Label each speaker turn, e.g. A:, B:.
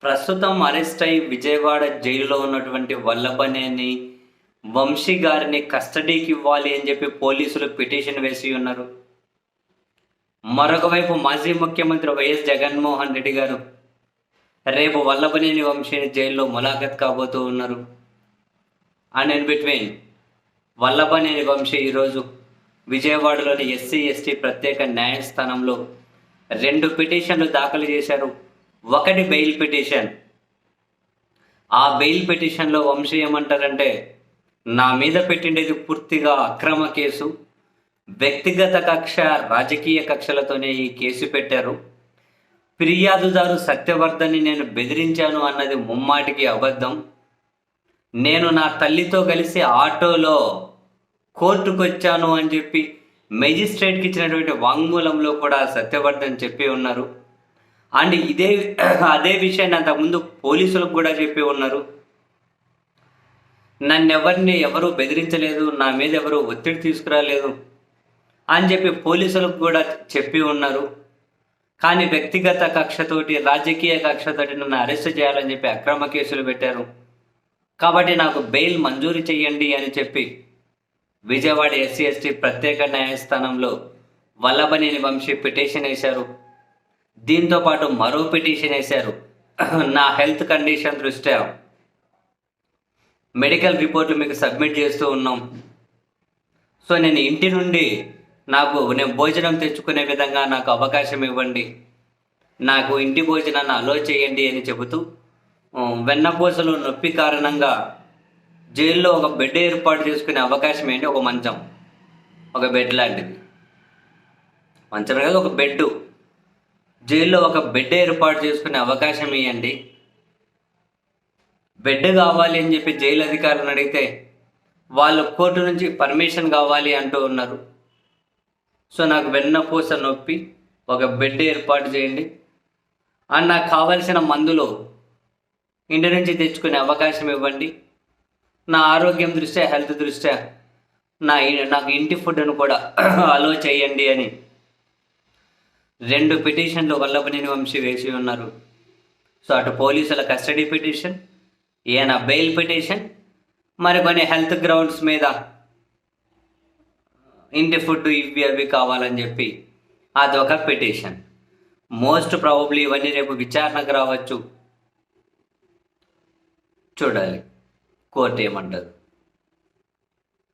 A: ప్రస్తుతం అరెస్ట్ అయి విజయవాడ జైలులో ఉన్నటువంటి వల్లభనేని వంశీ గారిని కస్టడీకి ఇవ్వాలి అని చెప్పి పోలీసులు పిటిషన్ వేసి ఉన్నారు. మరొక వైపు మాజీ ముఖ్యమంత్రి వైఎస్ జగన్మోహన్ రెడ్డి గారు రేపు వల్లభనేని వంశీని జైల్లో ములాఖత్ కాబోతూ ఉన్నారు. And in between Vallabhaneni Vamsi ఈరోజు విజయవాడలోని ఎస్సీ ఎస్టీ ప్రత్యేక న్యాయస్థానంలో 2 పిటిషన్లు దాఖలు చేశారు. ఒకటి బెయిల్ పిటిషన్. ఆ బెయిల్ పిటిషన్లో వంశీ ఏమంటారంటే, నా మీద పెట్టిండేది పూర్తిగా అక్రమ కేసు, వ్యక్తిగత కక్ష, రాజకీయ కక్షలతోనే ఈ కేసు పెట్టారు. ఫిర్యాదుదారు సత్యవర్ధన్ని నేను బెదిరించాను అన్నది ముమ్మాటికి అబద్ధం. నేను నా తల్లితో కలిసి ఆటోలో కోర్టుకు వచ్చాను అని చెప్పి మెజిస్ట్రేట్కి ఇచ్చినటువంటి వాంగ్మూలంలో కూడా సత్యవర్ధన్ చెప్పి ఉన్నారు. అండ్ అదే విషయాన్ని అంతకుముందు పోలీసులకు కూడా చెప్పి ఉన్నారు. ఎవరు బెదిరించలేదు, నా మీద ఎవరు ఒత్తిడి తీసుకురాలేదు అని చెప్పి పోలీసులకు కూడా చెప్పి ఉన్నారు. కానీ వ్యక్తిగత కక్షతోటి, రాజకీయ కక్షతోటి నన్ను అరెస్ట్ చేయాలని చెప్పి అక్రమ కేసులు పెట్టారు. కాబట్టి నాకు బెయిల్ మంజూరు చేయండి అని చెప్పి విజయవాడ ఎస్సీ ఎస్టీ ప్రత్యేక న్యాయస్థానంలో వల్లభనేని వంశీ పిటిషన్ వేశారు. దీంతో పాటు మరో పిటిషన్ వేశారు. నా హెల్త్ కండిషన్ దృష్ట్యా మెడికల్ రిపోర్ట్లు మీకు సబ్మిట్ చేస్తూ ఉన్నాం. సో నేను ఇంటి నుండి నేను భోజనం తెచ్చుకునే విధంగా నాకు అవకాశం ఇవ్వండి, నాకు ఇంటి భోజనాన్ని అలో చేయండి అని చెబుతూ వెన్నపూసలు నొప్పి కారణంగా జైల్లో ఒక బెడ్ ఏర్పాటు చేసుకునే అవకాశం ఏంటి, ఒక మంచం, ఒక బెడ్ లాంటిది, మంచం కాదు ఒక బెడ్, జైల్లో ఒక బెడ్ ఏర్పాటు చేసుకునే అవకాశం ఇవ్వండి. బెడ్ కావాలి అని చెప్పి జైలు అధికారులను అడిగితే వాళ్ళు కోర్టు నుంచి పర్మిషన్ కావాలి అంటూ ఉన్నారు. సో నాకు వెన్నపూస నొప్పి, ఒక బెడ్ ఏర్పాటు చేయండి అండ్ నాకు కావలసిన మందులు ఇంటి నుంచి తెచ్చుకునే అవకాశం ఇవ్వండి. నా ఆరోగ్యం దృష్ట్యా, హెల్త్ దృష్ట్యా నాకు ఇంటి ఫుడ్ను కూడా అలో చేయండి అని 2 పిటిషన్లు వల్లభనేని వంశీ వేసి ఉన్నారు. సో అటు పోలీసుల కస్టడీ పిటిషన్, ఈయన బెయిల్ పిటిషన్, మరికొన్ని హెల్త్ గ్రౌండ్స్ మీద ఇంటి ఫుడ్ ఇవి అవి కావాలని చెప్పి అదొక పిటిషన్. మోస్ట్ ప్రాబబ్లీ ఇవన్నీ రేపు విచారణకు రావచ్చు. చూడాలి కోర్టు ఏమంటారు.